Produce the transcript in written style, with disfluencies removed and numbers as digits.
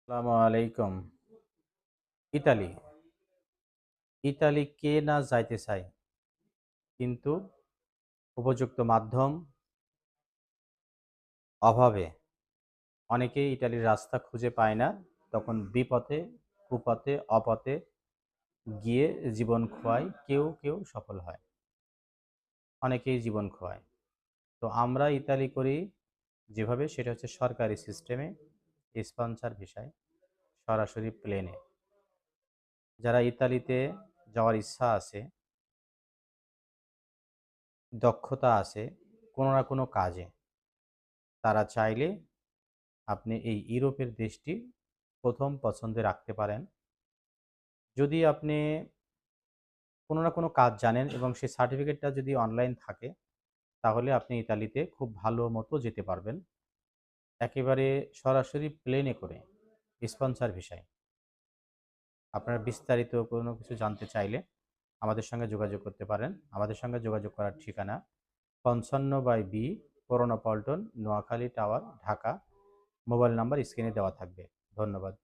আসসালামু আলাইকুম। Italy. Italy কে না যাইতে চায়? কিন্তু উপযুক্ত মাধ্যম অভাবে অনেকেই ইটালির রাস্তা খুঁজে পায় না। তখন বিপথে, কুপথে, অপথে গিয়ে জীবন খোয়ায়। কেউ সফল হয়। অনেকেই জীবন খোয়ায়। তো আমরা ইতালি করি যেভাবে সেটা হচ্ছে সরকারি সিস্টেমে, স্পন্সর ভিসায়, সরাসরি প্লেনে। যারা ইতালিতে যাওয়ার ইচ্ছা আছে, দক্ষতা আছে কোনো না কোনো কাজে, তারা চাইলে আপনি এই ইউরোপের দেশটি প্রথম পছন্দে রাখতে পারেন। যদি আপনি কোনো না কোনো কাজ জানেন এবং সেই সার্টিফিকেটটা যদি অনলাইন থাকে, তাহলে আপনি ইতালিতে খুব ভালো মতো যেতে পারবেন। একেবারে সরাসরি প্লেনে করে, স্পন্সর ভিসায়। আপনারা বিস্তারিত কোনো কিছু জানতে চাইলে আমাদের সঙ্গে যোগাযোগ করতে পারেন। আমাদের সঙ্গে যোগাযোগ করার ঠিকানা 55/B পুরনো Paltan, Noakhali tower, Dhaka. Mobile number স্ক্রিনে দেওয়া থাকবে। ধন্যবাদ।